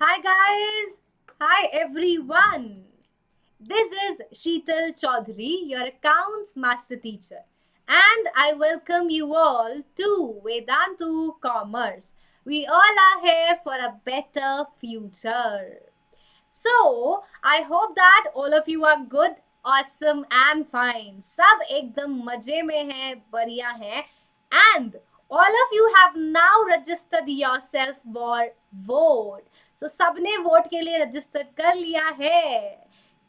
Hi guys. Hi everyone. This is Sheetal Chaudhary, your accounts master teacher, and I welcome you all to Vedantu Commerce. We all are here for a better future. So, I hope that all of you are good, awesome and fine. सब एकदम मजे में हैं, बढ़िया हैं, and all of you have now registered yourself for vote. So सबने vote के लिए रजिस्टर कर लिया है,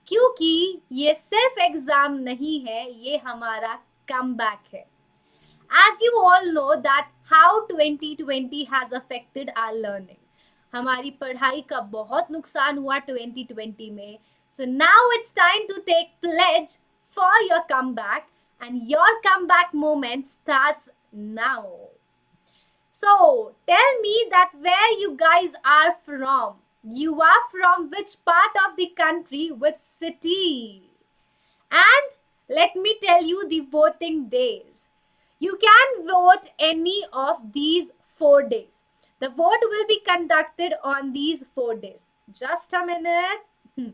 क्योंकि ये सिर्फ एग्जाम नहीं है, ये हमारा कमबैक है. As you all know that how 2020 has affected our learning. हमारी पढ़ाई का बहुत नुकसान हुआ 2020 में. So now it's time to take pledge for your comeback, and your comeback moment starts now. So tell me that where you guys are from. You are from which part of the country, which city? And let me tell you the voting days. You can vote any of these 4 days. The vote will be conducted on these 4 days. Just a minute.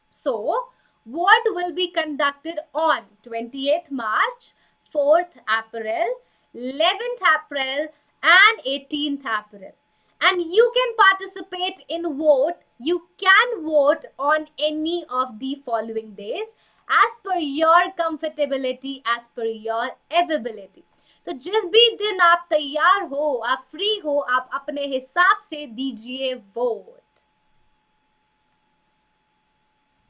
So, vote will be conducted on 28th March, 4th April, 11th April, and 18th April. And you can participate in vote. You can vote on any of the following days as per your comfortability, as per your availability. तो जिस भी दिन आप तैयार हो, आप free हो, आप अपने हिसाब से दीजिए vote.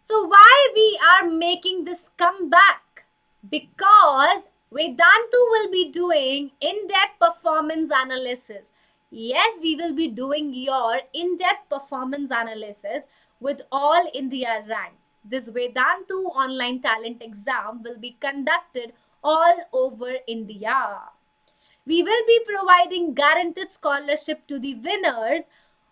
So why we are making this comeback? Because Vedantu will be doing in-depth performance analysis. Yes, we will be doing your in-depth performance analysis with all India rank. This Vedantu online talent exam will be conducted all over India. We will be providing guaranteed scholarship to the winners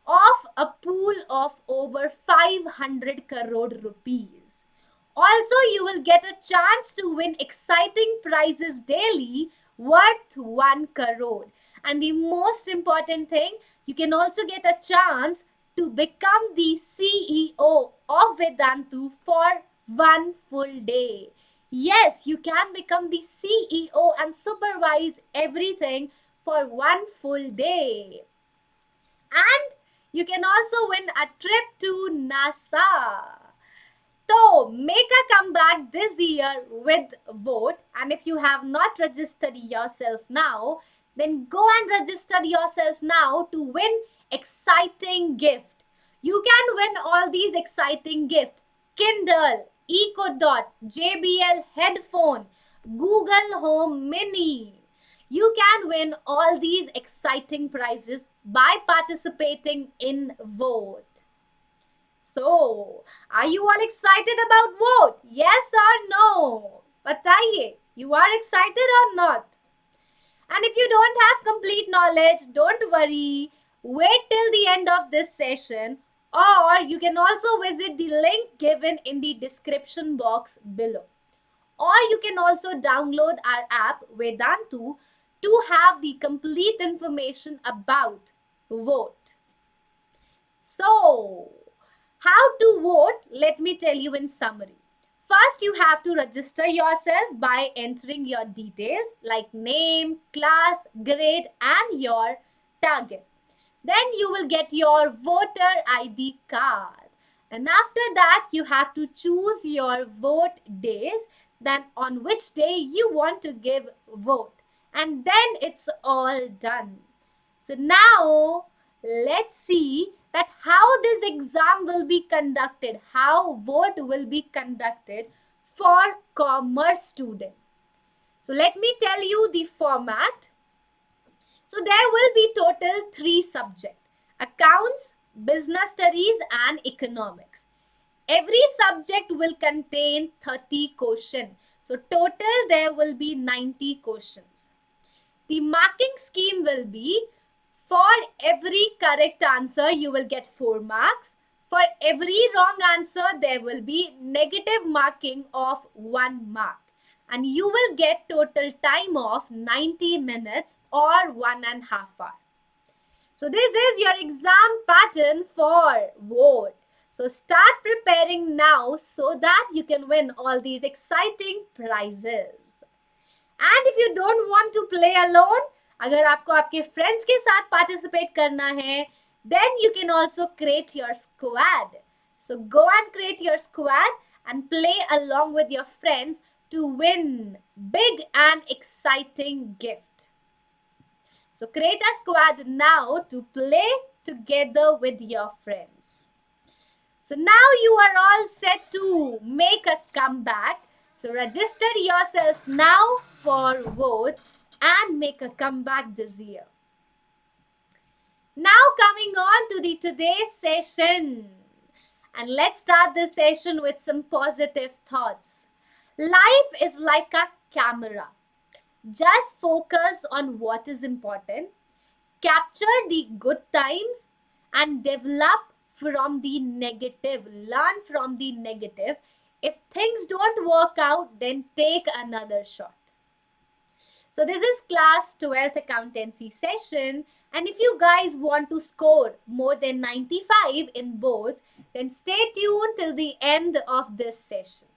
of a pool of over 500 crore rupees. Also, you will get a chance to win exciting prizes daily worth 1 crore. And the most important thing, you can also get a chance to become the CEO of Vedantu for 1 full day. Yes, you can become the CEO and supervise everything for 1 full day. And you can also win a trip to NASA. So, make a comeback this year with vote. And if you have not registered yourself now, then go and register yourself now to win exciting gift. You can win all these exciting gifts. Kindle, Eco Dot, JBL headphone, Google Home Mini. You can win all these exciting prizes by participating in vote. So, are you all excited about vote? Yes or no? Bataiye, you are excited or not? And if you don't have complete knowledge, don't worry. Wait till the end of this session, or you can also visit the link given in the description box below. Or you can also download our app Vedantu to have the complete information about vote. So, how to vote? Let me tell you in summary. First, you have to register yourself by entering your details like name, class, grade, and your target. Then you will get your voter ID card. And after that, you have to choose your vote days, then on which day you want to give vote. And then it's all done. So now, let's see that how this exam will be conducted, how vote will be conducted for commerce student. So let me tell you the format. So there will be total 3 subjects: accounts, business studies and economics. Every subject will contain 30 questions. So total there will be 90 questions. The marking scheme will be, for every correct answer, you will get 4 marks. For every wrong answer, there will be negative marking of 1 mark. And you will get total time of 90 minutes or 1.5 hours. So this is your exam pattern for V.O.T.E. So start preparing now so that you can win all these exciting prizes. And if you don't want to play alone, अगर आपको आपके friends के साथ participate करना है, then you can also create your squad. So go and create your squad and play along with your friends to win big and exciting gift. So create a squad now to play together with your friends. So now you are all set to make a comeback. So register yourself now for V.O.T.E. and make a comeback this year. Now coming on to the today's session. And let's start this session with some positive thoughts. Life is like a camera. Just focus on what is important, capture the good times, and develop from the negative. Learn from the negative. If things don't work out, then take another shot. So this is class 12th accountancy session. And if you guys want to score more than 95 in boards, then stay tuned till the end of this session.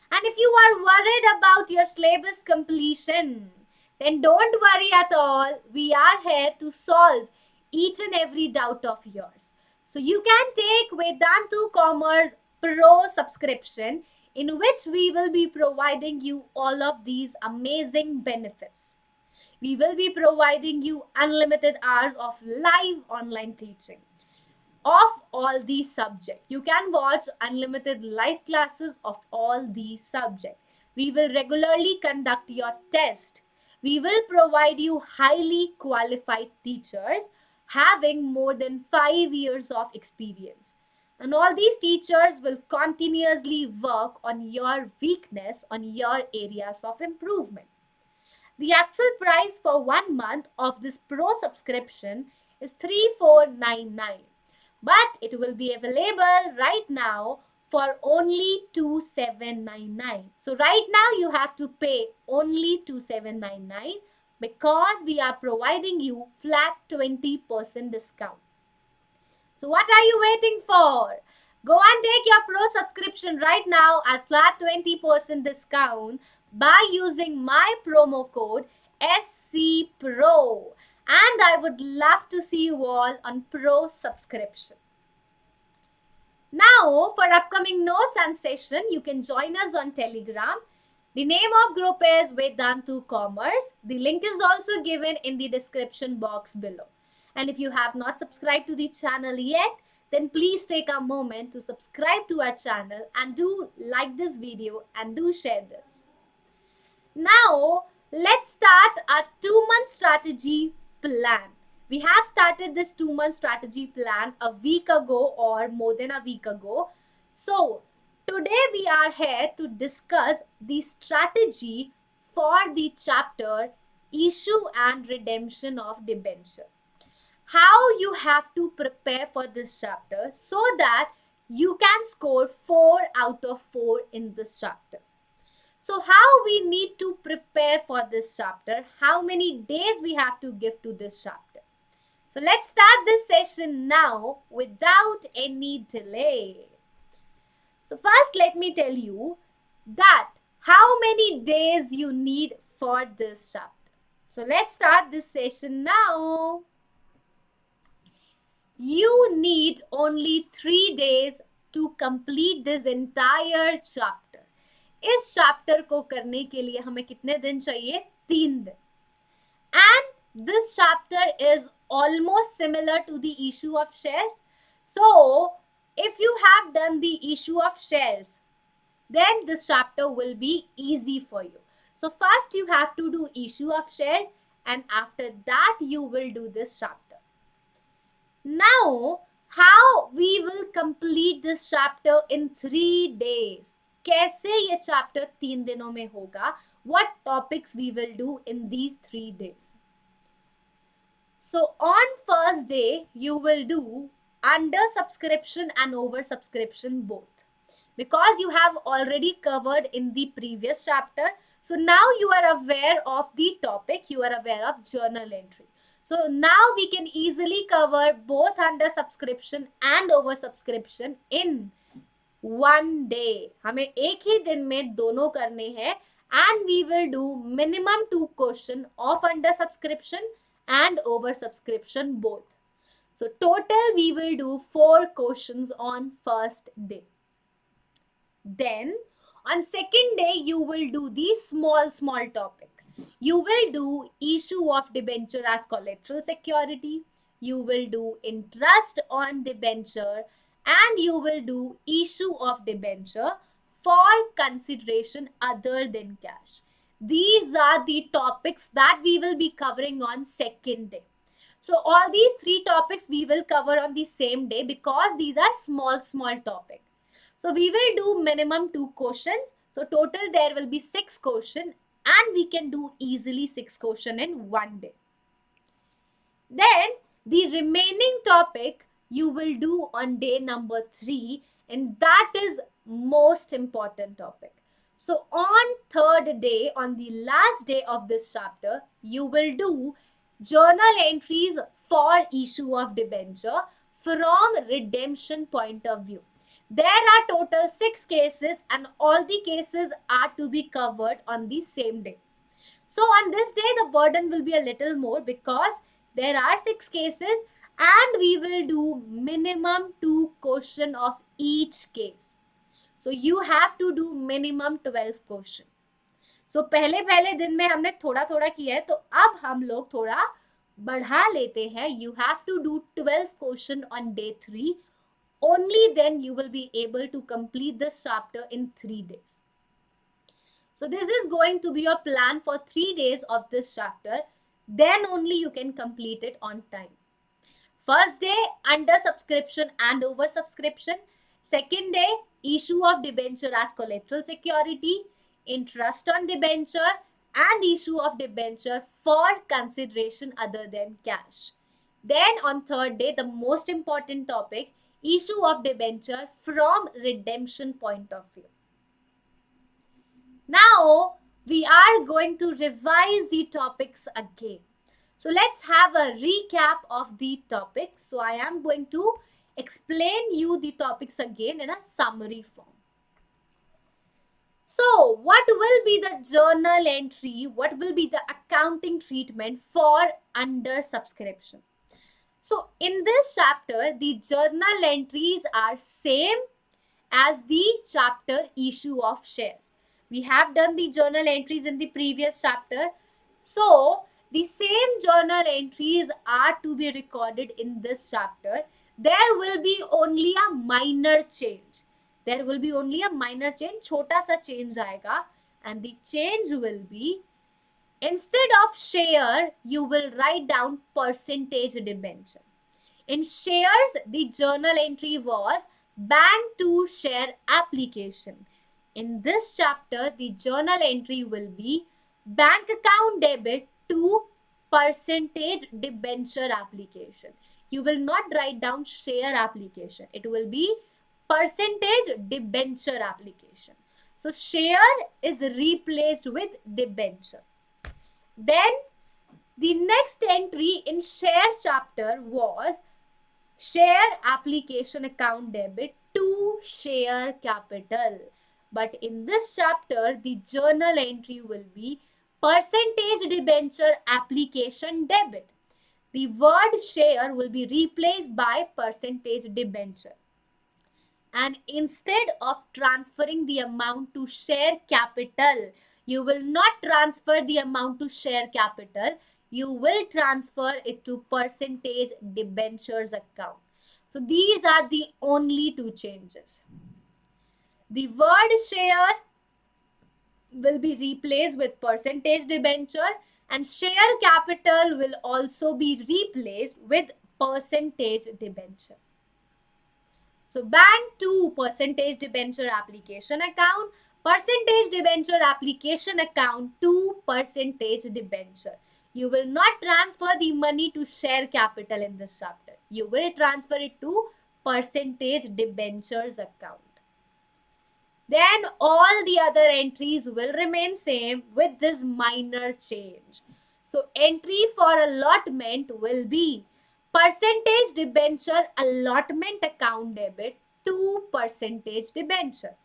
And if you are worried about your syllabus completion, then don't worry at all. We are here to solve each and every doubt of yours. So you can take Vedantu Commerce Pro Subscription, in which we will be providing you all of these amazing benefits. We will be providing you unlimited hours of live online teaching of all these subjects. You can watch unlimited live classes of all these subjects. We will regularly conduct your test. We will provide you highly qualified teachers having more than 5 years of experience. And all these teachers will continuously work on your weakness, on your areas of improvement. The actual price for 1 month of this pro subscription is 3499. But it will be available right now for only 2799. So right now you have to pay only 2799 because we are providing you flat 20% discount. So what are you waiting for? Go and take your pro subscription right now at flat 20% discount by using my promo code SCPRO. And I would love to see you all on pro subscription. Now, for upcoming notes and session, you can join us on Telegram. The name of group is Vedantu Commerce. The link is also given in the description box below. And if you have not subscribed to the channel yet, then please take a moment to subscribe to our channel and do like this video and do share this. Now, let's start our 2-month strategy plan. We have started this 2-month strategy plan a week ago or more than a week ago. So, today we are here to discuss the strategy for the chapter Issue and Redemption of Debenture. How you have to prepare for this chapter so that you can score 4 out of 4 in this chapter. So how we need to prepare for this chapter, how many days we have to give to this chapter. So let's start this session now without any delay. So first let me tell you that how many days you need for this chapter. So let's start this session now. You need only 3 days to complete this entire chapter. इस chapter को करने के लिए हमें कितने दिन चाहिए? 3 दिन. And this chapter is almost similar to the issue of shares. So, if you have done the issue of shares, then this chapter will be easy for you. So, first you have to do issue of shares and after that you will do this chapter. Now, how we will complete this chapter in 3 days? कैसे ये chapter 3 दिनों में होगा? What topics we will do in these 3 days? So on first day, you will do under subscription and over subscription both. Because you have already covered in the previous chapter. So now you are aware of the topic, you are aware of journal entry. So now we can easily cover both under subscription and over subscription in one day. हमें एक ही दिन में दोनों करने हैं, and we will do minimum 2 question of under subscription and over subscription both. So total we will do 4 questions on first day. Then on second day you will do the small topic. You will do issue of debenture as collateral security. You will do interest on debenture, and you will do issue of debenture for consideration other than cash. These are the topics that we will be covering on second day. So all these 3 topics we will cover on the same day because these are small topics. So we will do minimum 2 questions. So total there will be 6 questions, and we can do easily 6 questions in one day. Then the remaining topic you will do on day number 3, and that is most important topic. So on third day, on the last day of this chapter, you will do journal entries for issue of debenture from redemption point of view. There are total 6 cases, and all the cases are to be covered on the same day. So on this day, the burden will be a little more because there are 6 cases, and we will do minimum 2 question of each case. So you have to do minimum 12 question. So पहले दिन में हमने थोड़ा किया है, तो अब हम लोग थोड़ा बढ़ा लेते हैं. You have to do 12 question on day 3. Only then you will be able to complete this chapter in 3 days. So this is going to be your plan for 3 days of this chapter. Then only you can complete it on time. First day, under subscription and over subscription. Second day, issue of debenture as collateral security, interest on debenture, and issue of debenture for consideration other than cash. Then on third day, the most important topic, issue of debenture from redemption point of view. Now we are going to revise the topics again. So let's have a recap of the topics. So I am going to explain you the topics again in a summary form. So what will be the journal entry? What will be the accounting treatment for under subscription? So in this chapter, the journal entries are same as the chapter issue of shares. We have done the journal entries in the previous chapter. So the same journal entries are to be recorded in this chapter. There will be only a minor change. There will be only a minor change. छोटा सा change आएगा, and the change will be, instead of share, you will write down percentage debenture. In shares, the journal entry was bank to share application. In this chapter, the journal entry will be bank account debit to percentage debenture application. You will not write down share application. It will be percentage debenture application. So share is replaced with debenture. Then the next entry in share chapter was share application account debit to share capital. But in this chapter, the journal entry will be percentage debenture application debit. The word share will be replaced by percentage debenture. And instead of transferring the amount to share capital, you will not transfer the amount to share capital. You will transfer it to percentage debentures account. So these are the only 2 changes. The word share will be replaced with percentage debenture, and share capital will also be replaced with percentage debenture. So bank to percentage debenture application account, percentage debenture application account to percentage debenture. You will not transfer the money to share capital in this chapter. You will transfer it to percentage debentures account. Then all the other entries will remain same with this minor change. So entry for allotment will be percentage debenture allotment account debit to percentage debenture.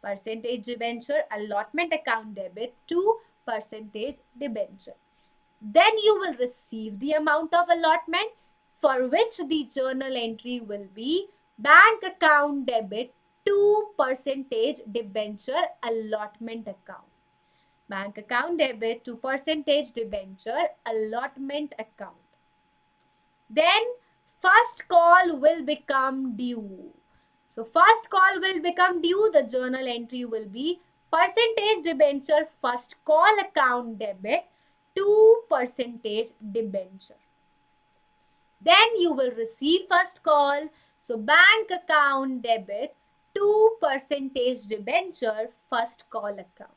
Percentage debenture allotment account debit to percentage debenture. Then you will receive the amount of allotment, for which the journal entry will be bank account debit to percentage debenture allotment account. Bank account debit to percentage debenture allotment account. Then first call will become due. So first call will become due. The journal entry will be percentage debenture first call account debit to percentage debenture. Then you will receive first call. So bank account debit to percentage debenture first call account.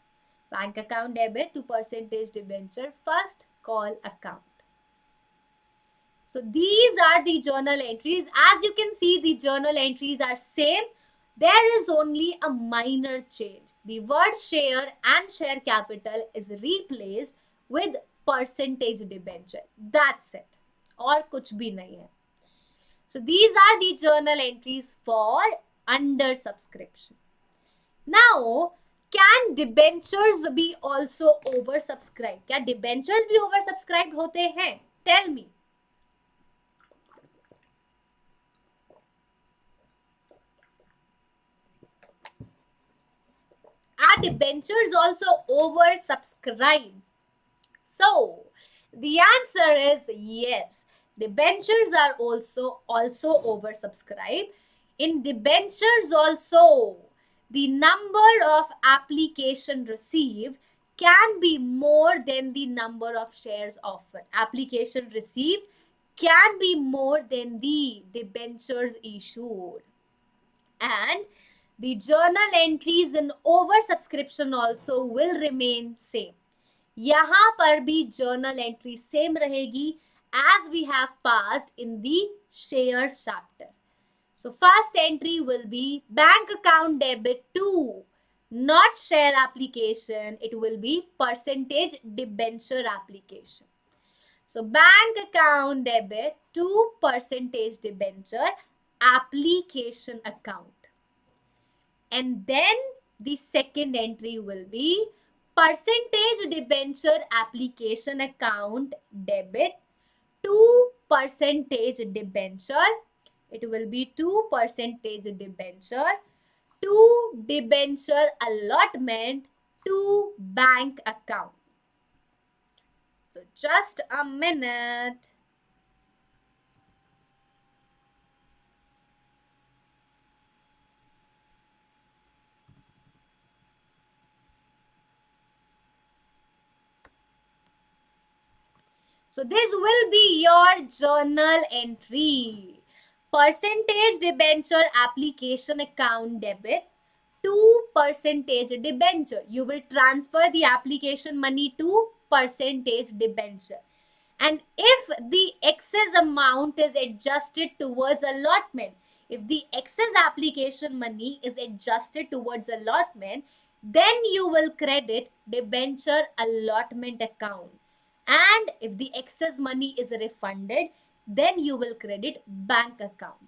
Bank account debit to percentage debenture first call account. So these are the journal entries. As you can see, the journal entries are same. There is only a minor change. The word share and share capital is replaced with percentage debenture. That's it. और कुछ भी नहीं है. So these are the journal entries for under subscription. Now, can debentures be also oversubscribed? क्या debentures भी oversubscribed होते हैं? Tell me. Are debentures also oversubscribed? So, the answer is yes. Debentures are also oversubscribed. In debentures also, the number of application received can be more than the number of shares offered. Application received can be more than the debentures issued. And the journal entries in oversubscription also will remain same. यहाँ पर भी journal entry same रहेगी as we have passed in the shares chapter. So first entry will be bank account debit to, not share application, it will be percentage debenture application. So bank account debit to percentage debenture application account. And then the second entry will be percentage debenture application account debit to percentage debenture. It will be to percentage debenture to debenture allotment to bank account. So just a minute. So this will be your journal entry. Percentage debenture application account debit to percentage debenture. You will transfer the application money to percentage debenture. And if the excess amount is adjusted towards allotment, if the excess application money is adjusted towards allotment, then you will credit debenture allotment account. And if the excess money is refunded, then you will credit bank account.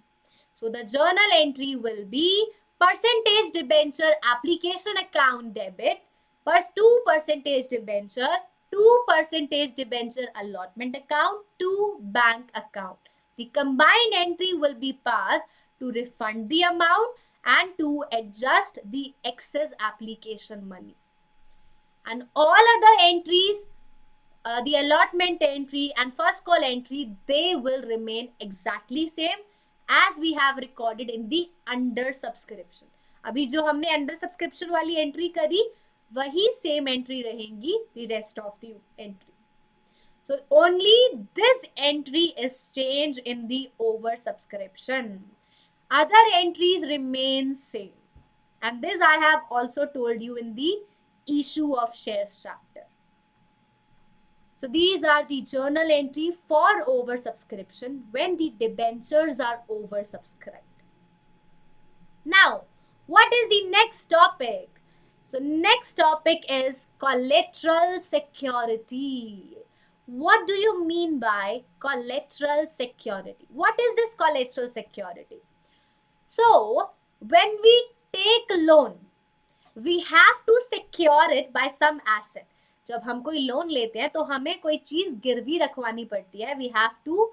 So the journal entry will be percentage debenture application account debit to percentage debenture to percentage debenture allotment account to bank account. The combined entry will be passed to refund the amount and to adjust the excess application money. And all other entries, the allotment entry and first call entry, they will remain exactly same as we have recorded in the under subscription. अभी जो हमने under subscription वाली entry करी वही same entry रहेंगी the rest of the entry. So only this entry is changed in the over subscription. Other entries remain same. And this I have also told you in the issue of shares chapter. So these are the journal entry for oversubscription when the debentures are oversubscribed. Now, what is the next topic? So next topic is collateral security. What do you mean by collateral security? What is this collateral security? So, when we take a loan, we have to secure it by some asset. जब हम कोई loan लेते हैं तो हमें कोई चीज गिरवी रखवानी पड़ती है. We have to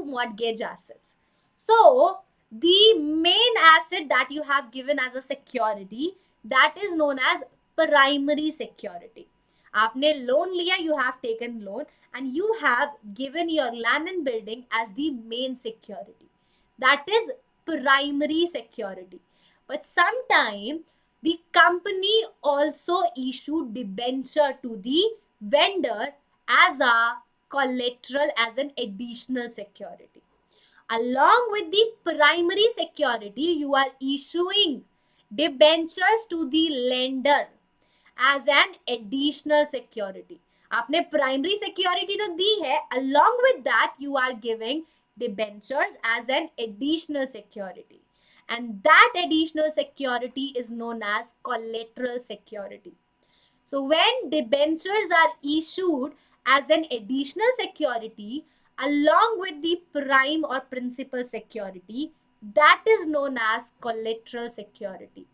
mortgage assets. So the main asset that you have given as a security, that is known as primary security. आपने लोन लिया, you have taken loan and you have given your land and building as the main security. That is primary security. But sometime the company also issued debenture to the vendor as a collateral, as an additional security. Along with the primary security, you are issuing debentures to the lender as an additional security. आपने primary security तो दी है, along with that you are giving debentures as an additional security, and that additional security is known as collateral security. So when debentures are issued as an additional security along with the prime or principal security, that is known as collateral security.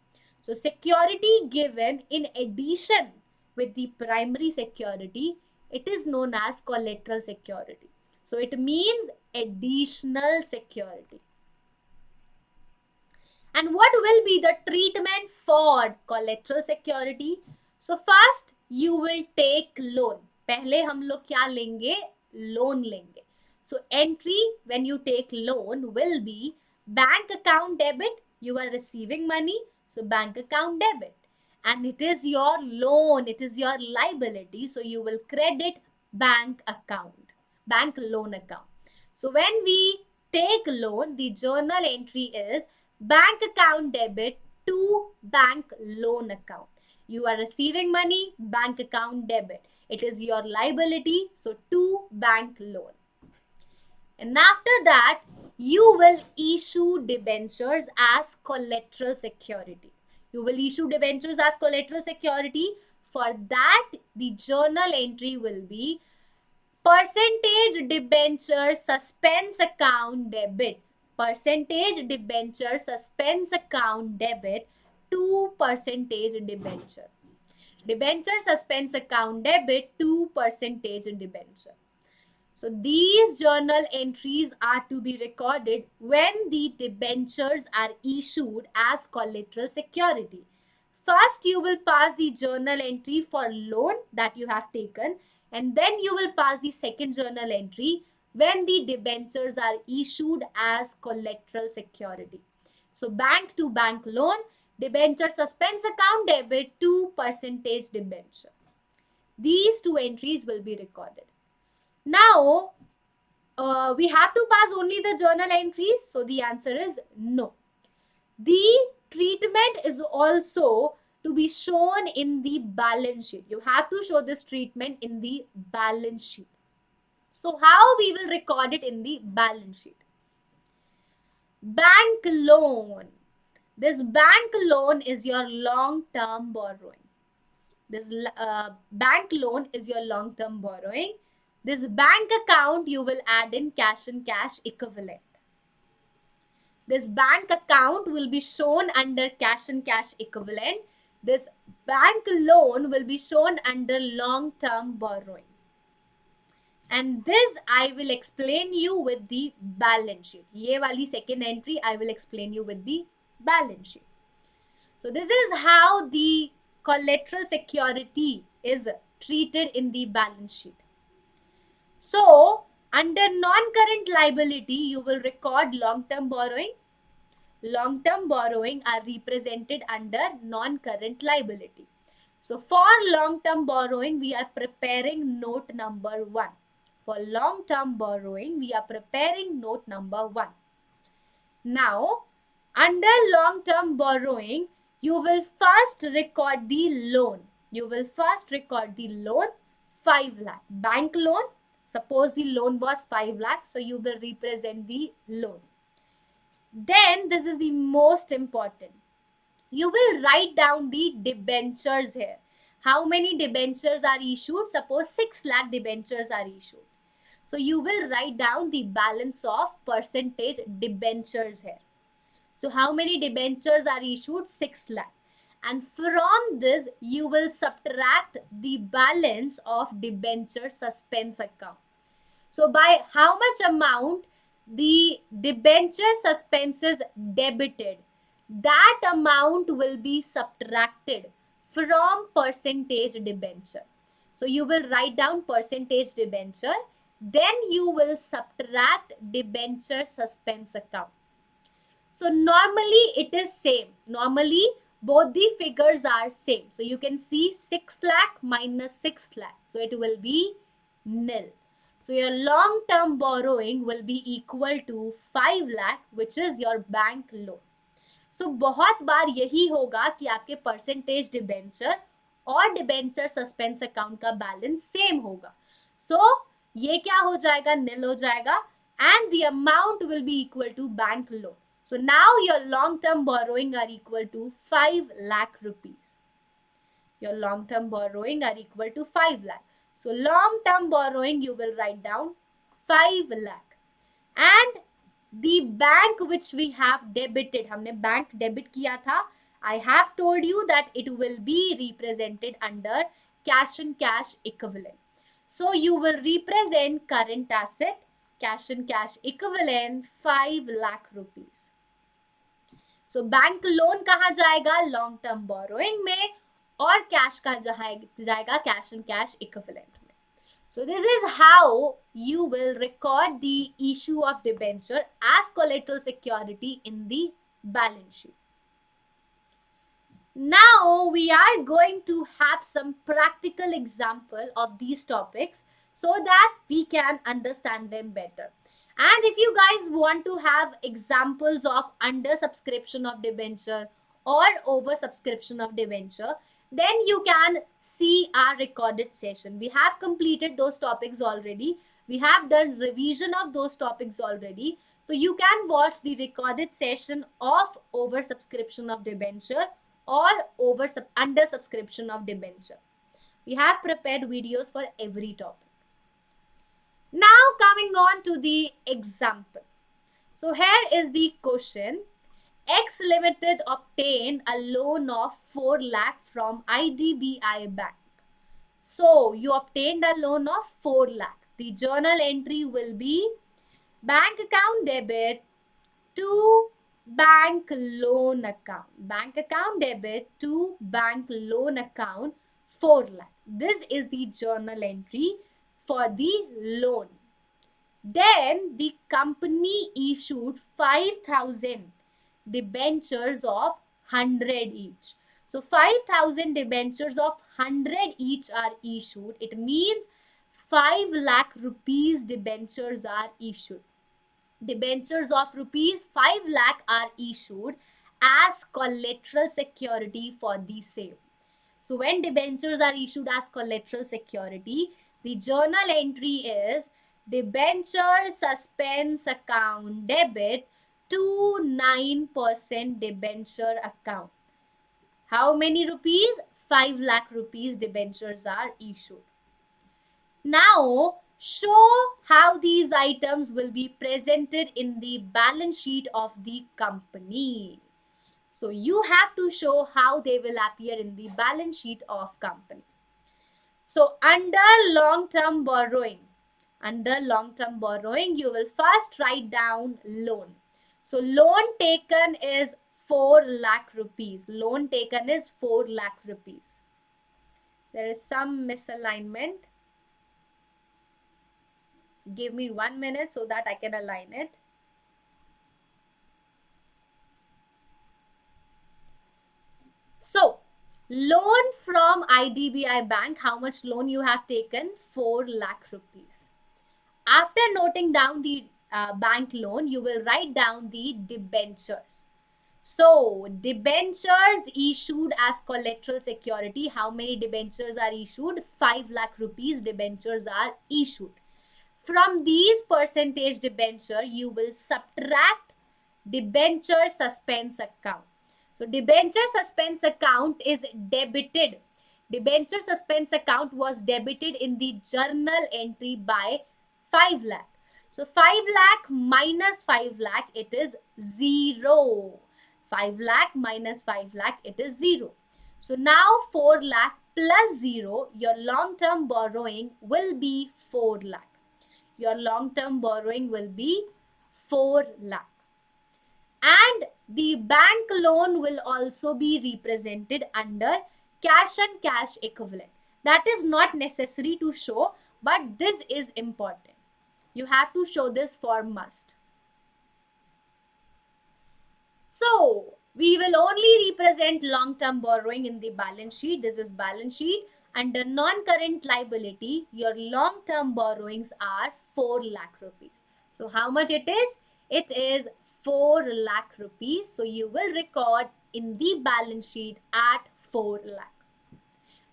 So security given in addition with the primary security, it is known as collateral security. So it means additional security. And what will be the treatment for collateral security? So first you will take loan. पहले हम लोग क्या लेंगे? Loan लेंगे. So entry when you take loan will be bank account debit. You are receiving money, so bank account debit. And it is your loan, it is your liability, so you will credit bank account, bank loan account. So when we take loan, the journal entry is bank account debit to bank loan account. You are receiving money, bank account debit. It is your liability, so to bank loan. And after that, you will issue debentures as collateral security. You will issue debentures as collateral security. For that, the journal entry will be percentage debenture suspense account debit. Percentage debenture suspense account debit to percentage debenture. Debenture suspense account debit to percentage debenture. So these journal entries are to be recorded when the debentures are issued as collateral security. First, you will pass the journal entry for loan that you have taken, and then you will pass the second journal entry when the debentures are issued as collateral security. So bank to bank loan, debenture suspense account debit to percentage debenture. These two entries will be recorded. Now, we have to pass only the journal entries. So the answer is no. The treatment is also to be shown in the balance sheet. You have to show this treatment in the balance sheet. So how we will record it in the balance sheet? Bank loan. This bank loan is your long-term borrowing. This bank loan is your long-term borrowing. This bank account you will add in cash and cash equivalent. This bank account will be shown under cash and cash equivalent. This bank loan will be shown under long-term borrowing. And this I will explain you with the balance sheet. Ye wali second entry I will explain you with the balance sheet. So this is how the collateral security is treated in the balance sheet. So under non-current liability, you will record long-term borrowing. Long-term borrowing are represented under non-current liability. So for long-term borrowing, we are preparing note number 1. For long-term borrowing, we are preparing note number 1. Now, under long-term borrowing, you will first record the loan. You will first record the loan 5 lakh. Bank loan. Suppose the loan was 5 lakh. So you will represent the loan. Then this is the most important. You will write down the debentures here. How many debentures are issued? Suppose 6 lakh debentures are issued. So you will write down the balance of percentage debentures here. So how many debentures are issued? 6 lakh. And from this, you will subtract the balance of debenture suspense account. So by how much amount the debenture suspense is debited, that amount will be subtracted from percentage debenture. So you will write down percentage debenture, then you will subtract debenture suspense account. So normally it is same. Normally both the figures are same. So you can see 6 lakh minus 6 lakh. So it will be nil. So your long term borrowing will be equal to 5 lakh, which is your bank loan. So बहुत बार यही होगा कि आपके percentage debenture और debenture suspense account का balance same होगा. सो ये क्या हो जाएगा? निल हो जाएगा and the amount will be equal to bank loan. So now your long term borrowing are equal to 5 lakh rupees. Your long term borrowing are equal to 5 lakh. So long term borrowing you will write down 5 lakh. And the bank which we have debited, हमने bank debit किया था, I have told you that it will be represented under cash and cash equivalent. So you will represent current asset, cash and cash equivalent 5 lakh rupees. So bank loan कहाँ जाएगा? Long term borrowing में, और cash का जाएगा cash and cash equivalent में. So this is how you will record the issue of debenture as collateral security in the balance sheet. Now we are going to have some practical example of these topics so that we can understand them better. And if you guys want to have examples of under subscription of debenture or over subscription of debenture, then you can see our recorded session. We have completed those topics already. We have done revision of those topics already. So you can watch the recorded session of over subscription of debenture or under subscription of debenture. We have prepared videos for every topic. Now coming on to the example. So here is the question. X Limited obtained a loan of 4 lakh from IDBI Bank. So you obtained a loan of 4 lakh. The journal entry will be bank account debit to bank loan account. Bank account debit to bank loan account 4 lakh. This is the journal entry for the loan. Then the company issued 5,000 debentures of 100 each. So 5,000 debentures of 100 each are issued. It means 5 lakh rupees debentures are issued. Debentures of rupees 5 lakh are issued as collateral security for the sale. So when debentures are issued as collateral security, the journal entry is debenture suspense account debit to 9% debenture account. How many rupees? 5 lakh rupees debentures are issued. Now, show how these items will be presented in the balance sheet of the company. So you have to show how they will appear in the balance sheet of company. So under long-term borrowing, you will first write down loan. So loan taken is 4 lakh rupees. Loan taken is 4 lakh rupees. There is some misalignment. Give me 1 minute so that I can align it. So, loan from IDBI Bank, how much loan you have taken? 4 lakh rupees. After noting down the bank loan, you will write down the debentures. So, debentures issued as collateral security. How many debentures are issued? 5 lakh rupees debentures are issued. From these percentage debenture, you will subtract debenture suspense account. So debenture suspense account is debited. Debenture suspense account was debited in the journal entry by 5 lakh. So 5 lakh minus 5 lakh, it is 0. 5 lakh minus 5 lakh, it is 0. So now 4 lakh plus 0, your long-term borrowing will be 4 lakh. Your long-term borrowing will be 4 lakh. And the bank loan will also be represented under cash and cash equivalent. That is not necessary to show, but this is important. You have to show this for must. So we will only represent long-term borrowing in the balance sheet. This is balance sheet. Under non-current liability, your long-term borrowings are 4 lakh rupees. So how much it is? It is 4 lakh rupees. So you will record in the balance sheet at 4 lakh.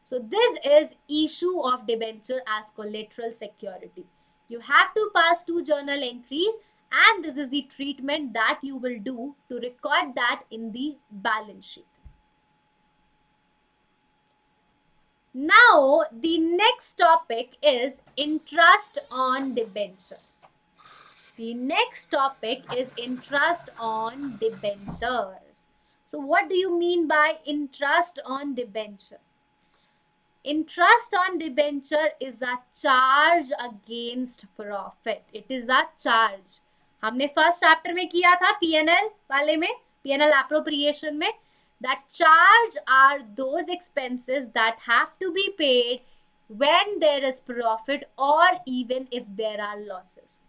So this is issue of debenture as collateral security. You have to pass 2 journal entries, and this is the treatment that you will do to record that in the balance sheet. Now, the next topic is interest on debentures. The next topic is interest on debentures. So what do you mean by interest on debenture? Interest on debenture is a charge against profit. It is a charge. हमने first chapter में किया था PNL वाले में, PNL appropriation में. That charge are those expenses that have to be paid when there is profit or even if there are losses.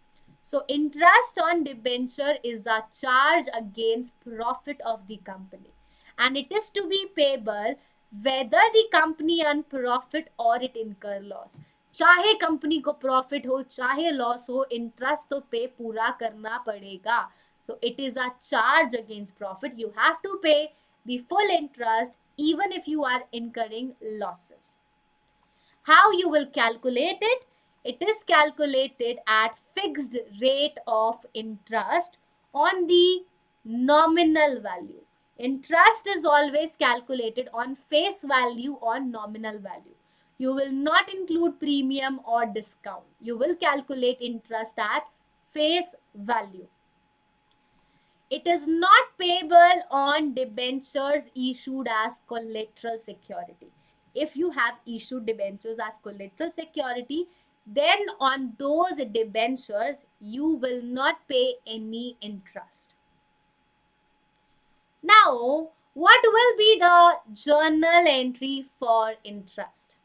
So interest on debenture is a charge against profit of the company, and it is to be payable whether the company earn profit or it incur loss. चाहे company को profit हो चाहे loss हो, interest तो पे पूरा करना पड़ेगा. So it is a charge against profit. You have to pay the full interest even if you are incurring losses. How you will calculate it? It is calculated at fixed rate of interest on the nominal value. Interest is always calculated on face value or nominal value. You will not include premium or discount. You will calculate interest at face value. It is not payable on debentures issued as collateral security. If you have issued debentures as collateral security, then on those debentures, you will not pay any interest. Now, what will be the journal entry for interest?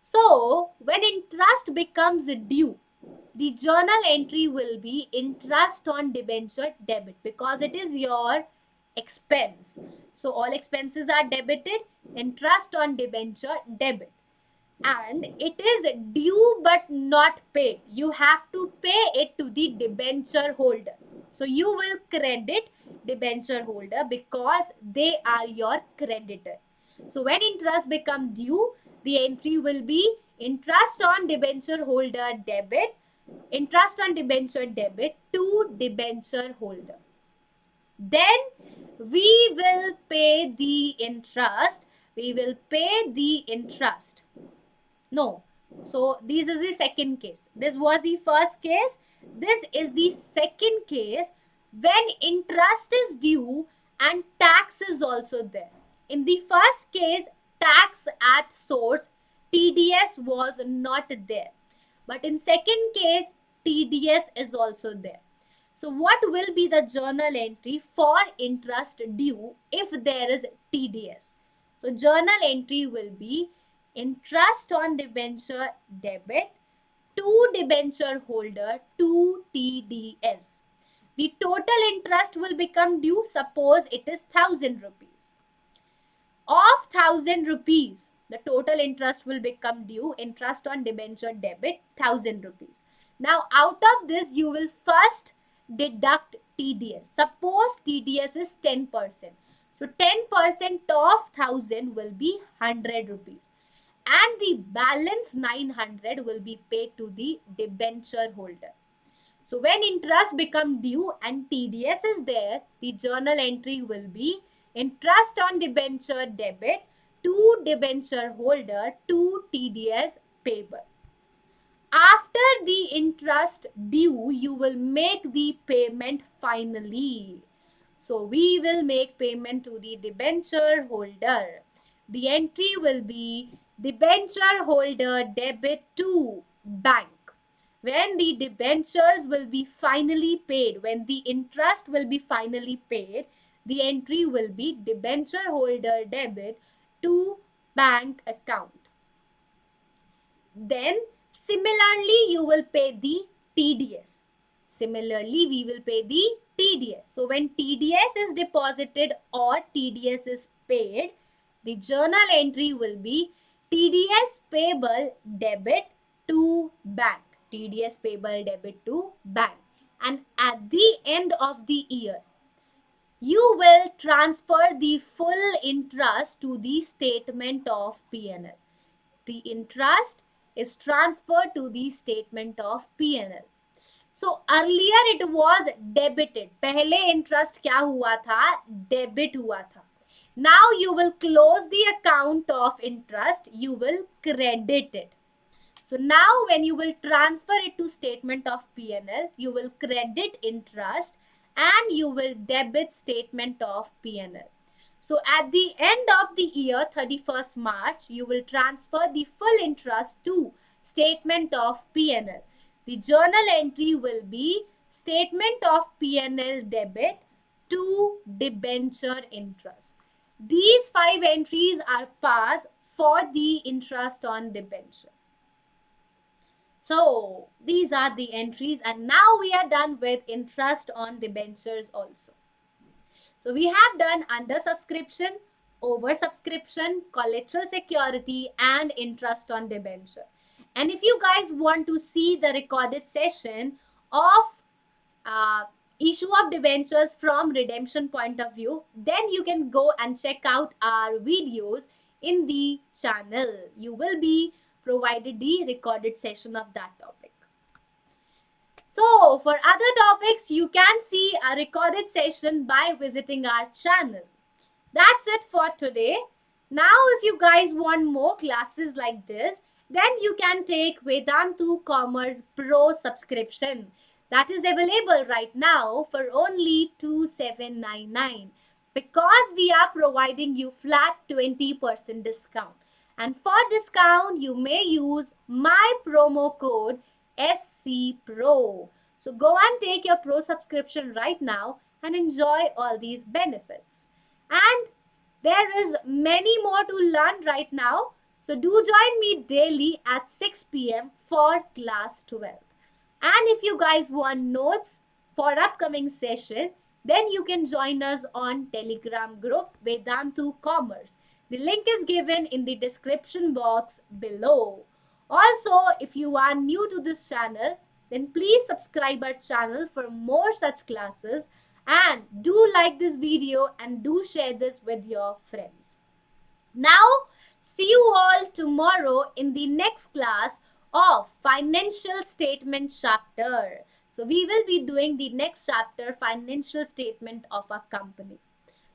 So, when interest becomes due, the journal entry will be interest on debenture debit because it is your expense. So, all expenses are debited, interest on debenture debit. And it is due but not paid. You have to pay it to the debenture holder. So, you will credit debenture holder because they are your creditor. So, when interest becomes due, the entry will be interest on debenture holder debit, interest on debenture debit to debenture holder. Then we will pay the interest. We will pay the interest. No. So this is the second case. This was the first case. This is the second case when interest is due and tax is also there. In the first case, tax at source, TDS was not there. But in second case, TDS is also there. So what will be the journal entry for interest due if there is TDS? So journal entry will be interest on debenture debit to debenture holder to TDS. The total interest will become due. Suppose it is 1000 rupees. Of 1000 rupees, the total interest will become due. Interest on debenture debit 1000 rupees. Now out of this you will first deduct TDS. Suppose TDS is 10%. So 10% of 1000 will be 100 rupees. And the balance 900 will be paid to the debenture holder. So when interest become due and TDS is there, the journal entry will be interest on debenture debit to debenture holder to TDS payable. After the interest due, you will make the payment finally. So we will make payment to the debenture holder. The entry will be debenture holder debit to bank. When the debentures will be finally paid, when the interest will be finally paid, the entry will be debenture holder debit to bank account. Then similarly you will pay the TDS. Similarly we will pay the TDS. So when TDS is deposited or TDS is paid, the journal entry will be TDS payable debit to bank. TDS payable debit to bank. And at the end of the year, you will transfer the full interest to the statement of P&L. The interest is transferred to the statement of P&L. So earlier it was debited. पहले interest क्या हुआ था? Debit हुआ था. Now you will close the account of interest. You will credit it. So now when you will transfer it to statement of P&L, you will credit interest and you will debit statement of P&L. So at the end of the year, 31st March, you will transfer the full interest to statement of P&L. The journal entry will be statement of P&L debit to debenture interest. These 5 entries are passed for the interest on debenture. So these are the entries, and now we are done with interest on debentures also. So we have done under subscription, over subscription, collateral security, and interest on debenture. And if you guys want to see the recorded session of issue of debentures from redemption point of view, then you can go and check out our videos in the channel. You will be provided the recorded session of that topic. So for other topics, you can see a recorded session by visiting our channel. That's it for today. Now if you guys want more classes like this, then you can take Vedantu Commerce Pro Subscription. That is available right now for only $2,799 because we are providing you flat 20% discount. And for discount, you may use my promo code SCPRO. So go and take your Pro subscription right now and enjoy all these benefits. And there is many more to learn right now. So do join me daily at 6 p.m. for class 12. And if you guys want notes for upcoming session, then you can join us on Telegram group Vedantu Commerce. The link is given in the description box below. Also, if you are new to this channel, then please subscribe our channel for more such classes, and do like this video and do share this with your friends. Now, see you all tomorrow in the next class of financial statement chapter. So we will be doing the next chapter, financial statement of a company.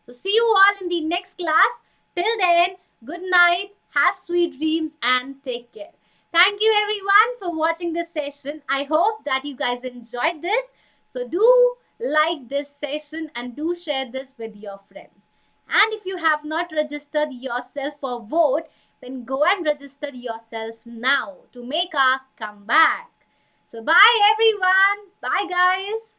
So see you all in the next class. Till then, good night, have sweet dreams, and take care. Thank you everyone for watching this session. I hope that you guys enjoyed this. So do like this session and do share this with your friends. And if you have not registered yourself for V.O.T.E, then go and register yourself now to make a comeback. So bye everyone. Bye guys.